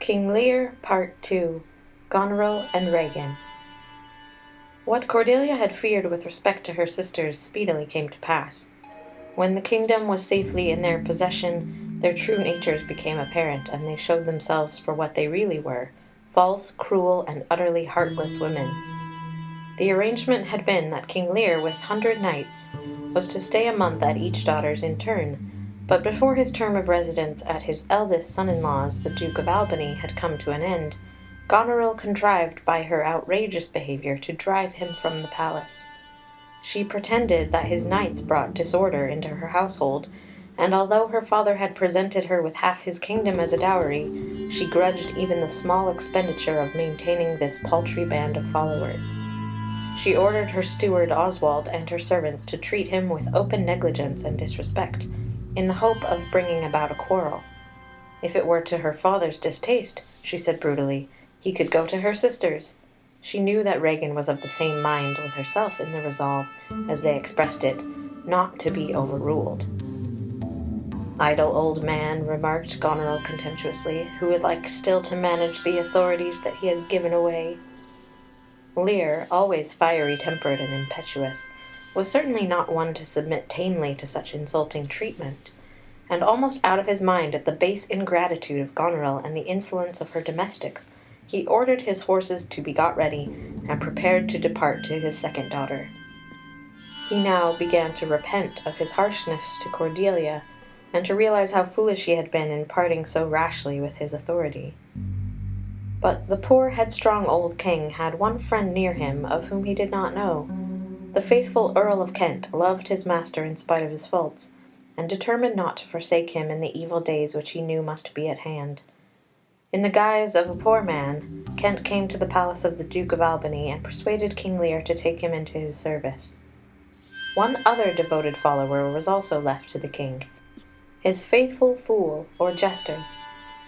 King Lear, Part 2, Goneril and Regan. What Cordelia had feared with respect to her sisters speedily came to pass. When the kingdom was safely in their possession, their true natures became apparent, and they showed themselves for what they really were, false, cruel, and utterly heartless women. The arrangement had been that King Lear, with 100 knights, was to stay a month at each daughter's in turn, but before his term of residence at his eldest son-in-law's, the Duke of Albany, had come to an end, Goneril contrived by her outrageous behaviour to drive him from the palace. She pretended that his knights brought disorder into her household, and although her father had presented her with half his kingdom as a dowry, she grudged even the small expenditure of maintaining this paltry band of followers. She ordered her steward Oswald and her servants to treat him with open negligence and disrespect, in the hope of bringing about a quarrel. If it were to her father's distaste, she said brutally, he could go to her sisters. She knew that Regan was of the same mind with herself in the resolve, as they expressed it, not to be overruled. "Idle old man," remarked Goneril contemptuously, "who would like still to manage the authorities that he has given away." Lear, always fiery-tempered and impetuous, was certainly not one to submit tamely to such insulting treatment, and almost out of his mind at the base ingratitude of Goneril and the insolence of her domestics, he ordered his horses to be got ready, and prepared to depart to his second daughter. He now began to repent of his harshness to Cordelia, and to realize how foolish he had been in parting so rashly with his authority. But the poor headstrong old king had one friend near him of whom he did not know. The faithful Earl of Kent loved his master in spite of his faults, and determined not to forsake him in the evil days which he knew must be at hand. In the guise of a poor man, Kent came to the palace of the Duke of Albany and persuaded King Lear to take him into his service. One other devoted follower was also left to the king, his faithful fool or jester.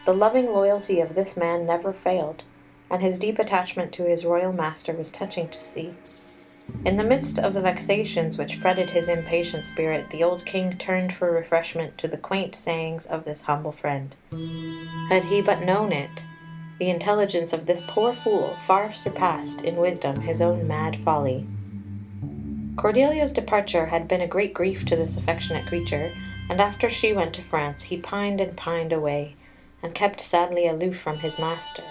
The loving loyalty of this man never failed, and his deep attachment to his royal master was touching to see. In the midst of the vexations which fretted his impatient spirit, the old king turned for refreshment to the quaint sayings of this humble friend. Had he but known it, the intelligence of this poor fool far surpassed in wisdom his own mad folly. Cordelia's departure had been a great grief to this affectionate creature, and after she went to France he pined and pined away, and kept sadly aloof from his master.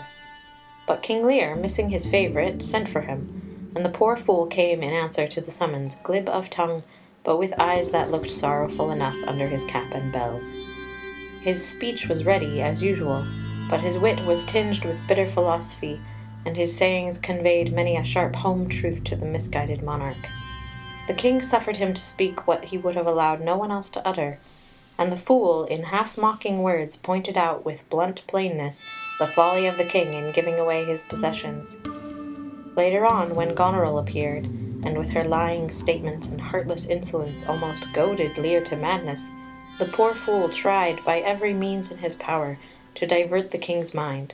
But King Lear, missing his favourite, sent for him, and the poor fool came in answer to the summons, glib of tongue, but with eyes that looked sorrowful enough under his cap and bells. His speech was ready, as usual, but his wit was tinged with bitter philosophy, and his sayings conveyed many a sharp home-truth to the misguided monarch. The king suffered him to speak what he would have allowed no one else to utter, and the fool, in half-mocking words, pointed out with blunt plainness the folly of the king in giving away his possessions. Later on, when Goneril appeared, and with her lying statements and heartless insolence almost goaded Lear to madness, the poor fool tried, by every means in his power, to divert the king's mind.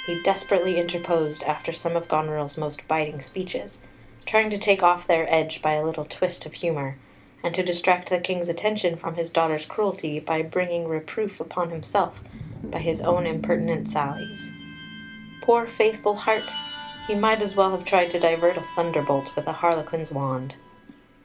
He desperately interposed after some of Goneril's most biting speeches, trying to take off their edge by a little twist of humour, and to distract the king's attention from his daughter's cruelty by bringing reproof upon himself by his own impertinent sallies. Poor faithful heart! He might as well have tried to divert a thunderbolt with a harlequin's wand.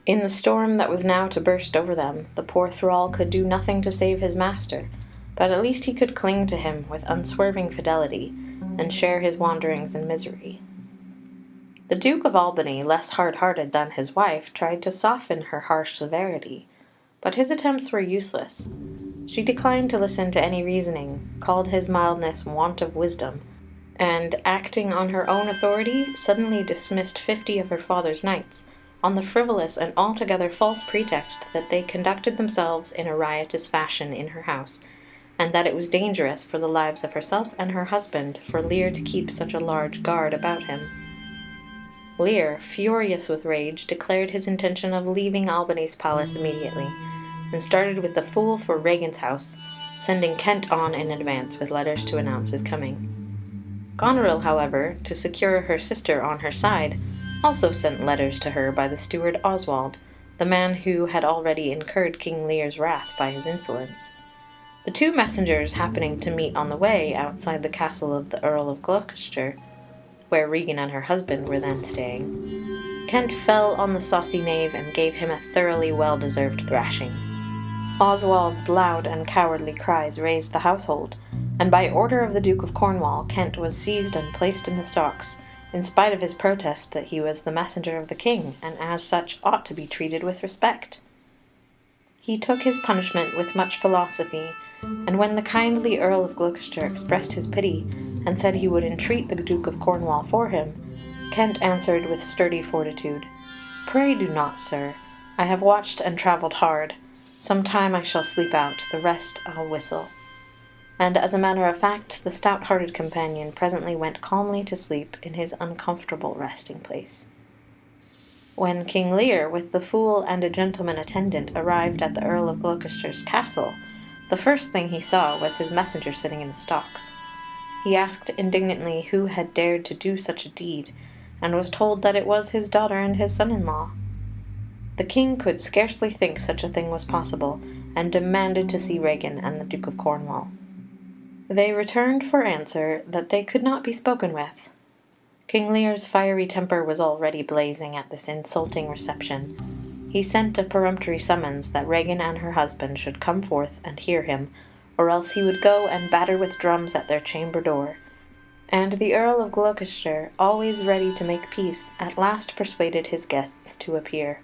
In the storm that was now to burst over them, the poor thrall could do nothing to save his master, but at least he could cling to him with unswerving fidelity, and share his wanderings and misery. The Duke of Albany, less hard-hearted than his wife, tried to soften her harsh severity, but his attempts were useless. She declined to listen to any reasoning, called his mildness want of wisdom, and, acting on her own authority, suddenly dismissed 50 of her father's knights, on the frivolous and altogether false pretext that they conducted themselves in a riotous fashion in her house, and that it was dangerous for the lives of herself and her husband for Lear to keep such a large guard about him. Lear, furious with rage, declared his intention of leaving Albany's palace immediately, and started with the fool for Regan's house, sending Kent on in advance with letters to announce his coming. Goneril, however, to secure her sister on her side, also sent letters to her by the steward Oswald, the man who had already incurred King Lear's wrath by his insolence. The two messengers happening to meet on the way outside the castle of the Earl of Gloucester, where Regan and her husband were then staying, Kent fell on the saucy knave and gave him a thoroughly well-deserved thrashing. Oswald's loud and cowardly cries raised the household, and by order of the Duke of Cornwall, Kent was seized and placed in the stocks, in spite of his protest that he was the messenger of the king, and as such ought to be treated with respect. He took his punishment with much philosophy, and when the kindly Earl of Gloucester expressed his pity, and said he would entreat the Duke of Cornwall for him, Kent answered with sturdy fortitude, "Pray do not, sir. I have watched and travelled hard. Some time I shall sleep out, the rest I'll whistle." And as a matter of fact, the stout-hearted companion presently went calmly to sleep in his uncomfortable resting-place. When King Lear, with the fool and a gentleman attendant, arrived at the Earl of Gloucester's castle, the first thing he saw was his messenger sitting in the stocks. He asked indignantly who had dared to do such a deed, and was told that it was his daughter and his son-in-law. The king could scarcely think such a thing was possible, and demanded to see Regan and the Duke of Cornwall. They returned for answer that they could not be spoken with. King Lear's fiery temper was already blazing at this insulting reception. He sent a peremptory summons that Regan and her husband should come forth and hear him, or else he would go and batter with drums at their chamber door. And the Earl of Gloucester, always ready to make peace, at last persuaded his guests to appear.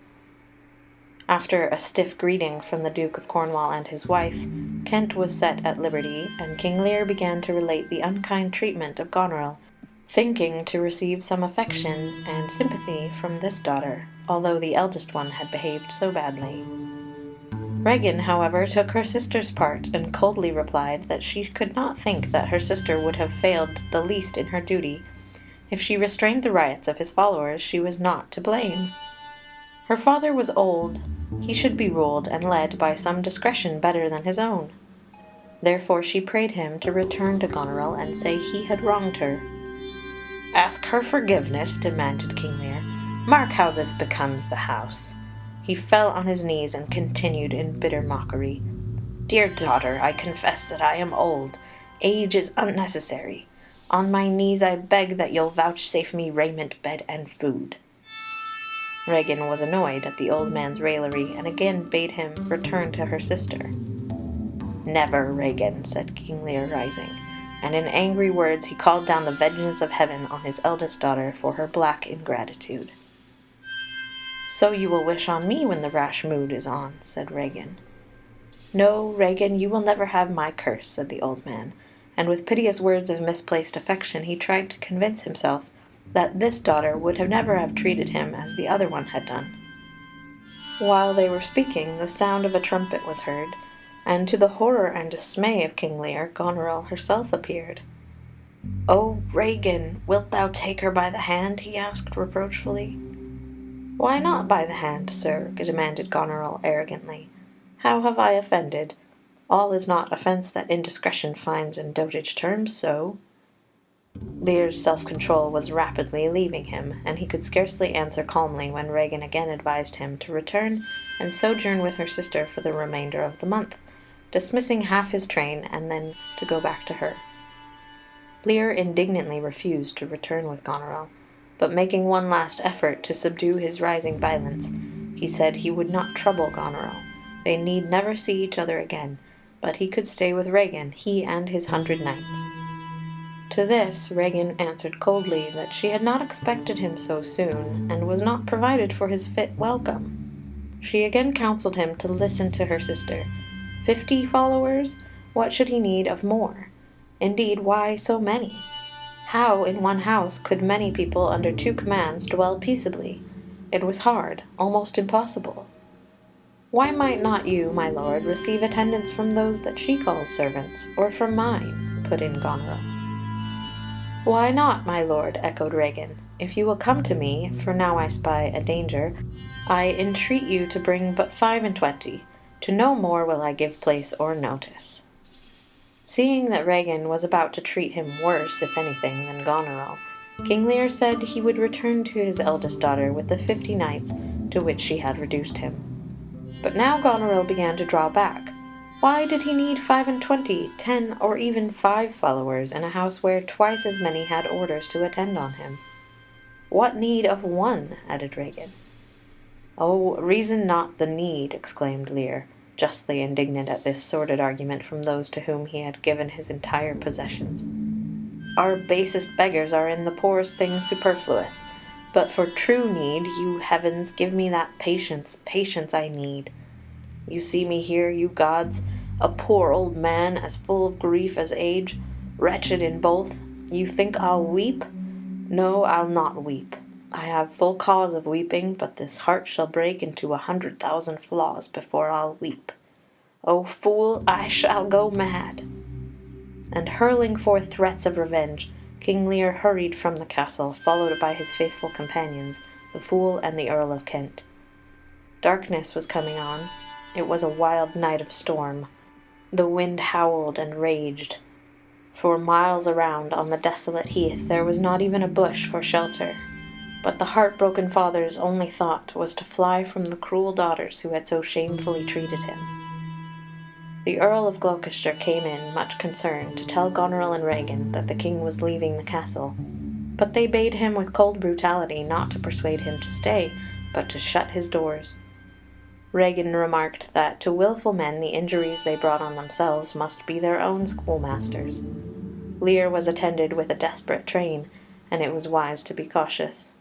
After a stiff greeting from the Duke of Cornwall and his wife, Kent was set at liberty, and King Lear began to relate the unkind treatment of Goneril, thinking to receive some affection and sympathy from this daughter, although the eldest one had behaved so badly. Regan, however, took her sister's part, and coldly replied that she could not think that her sister would have failed the least in her duty. If she restrained the riots of his followers, she was not to blame. Her father was old. He should be ruled and led by some discretion better than his own. Therefore she prayed him to return to Goneril and say he had wronged her. "Ask her forgiveness?" demanded King Lear. "Mark how this becomes the house." He fell on his knees and continued in bitter mockery, "Dear daughter, I confess that I am old. Age is unnecessary. On my knees I beg that you'll vouchsafe me raiment, bed, and food." Regan was annoyed at the old man's raillery, and again bade him return to her sister. "Never, Regan," said King Lear, rising, and in angry words he called down the vengeance of heaven on his eldest daughter for her black ingratitude. "So you will wish on me when the rash mood is on," said Regan. "No, Regan, you will never have my curse," said the old man, and with piteous words of misplaced affection he tried to convince himself that this daughter would never have treated him as the other one had done. While they were speaking, the sound of a trumpet was heard, and to the horror and dismay of King Lear, Goneril herself appeared. "O Regan, wilt thou take her by the hand?" he asked reproachfully. "Why not by the hand, sir?" demanded Goneril arrogantly. "How have I offended? All is not offence that indiscretion finds in dotage terms so." Lear's self-control was rapidly leaving him, and he could scarcely answer calmly when Regan again advised him to return and sojourn with her sister for the remainder of the month, dismissing half his train, and then to go back to her. Lear indignantly refused to return with Goneril, but making one last effort to subdue his rising violence, he said he would not trouble Goneril. They need never see each other again, but he could stay with Regan, he and his 100 knights. To this Regan answered coldly that she had not expected him so soon, and was not provided for his fit welcome. She again counselled him to listen to her sister. 50 followers? What should he need of more? Indeed, why so many? How, in one house, could many people under 2 commands dwell peaceably? It was hard, almost impossible. "Why might not you, my lord, receive attendance from those that she calls servants, or from mine?" put in Goneril. "Why not, my lord?" echoed Regan. "If you will come to me, for now I spy a danger, I entreat you to bring but 25. To no more will I give place or notice." Seeing that Regan was about to treat him worse, if anything, than Goneril, King Lear said he would return to his eldest daughter with the 50 knights to which she had reduced him. But now Goneril began to draw back. Why did he need 25, 10, or even 5 followers in a house where twice as many had orders to attend on him? What need of 1? Added Regan. Oh, reason not the need, exclaimed Lear, justly indignant at this sordid argument from those to whom he had given his entire possessions. Our basest beggars are in the poorest things superfluous. But for true need, you heavens, give me that patience I need. You see me here, you gods, a poor old man, as full of grief as age, wretched in both. You think I'll weep? No, I'll not weep. I have full cause of weeping, but this heart shall break into 100,000 flaws before I'll weep. O fool, I shall go mad! And hurling forth threats of revenge, King Lear hurried from the castle, followed by his faithful companions, the Fool and the Earl of Kent. Darkness was coming on. It was a wild night of storm. The wind howled and raged. For miles around on the desolate heath there was not even a bush for shelter. But the heartbroken father's only thought was to fly from the cruel daughters who had so shamefully treated him. The Earl of Gloucester came in, much concerned, to tell Goneril and Regan that the king was leaving the castle, but they bade him with cold brutality not to persuade him to stay, but to shut his doors. Regan remarked that to wilful men the injuries they brought on themselves must be their own schoolmasters. Lear was attended with a desperate train, and it was wise to be cautious.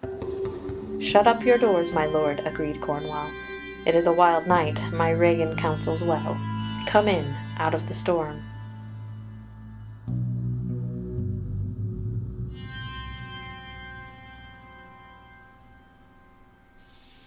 "Shut up your doors, my lord," agreed Cornwall. "It is a wild night, my Regan counsels well. Come in, out of the storm.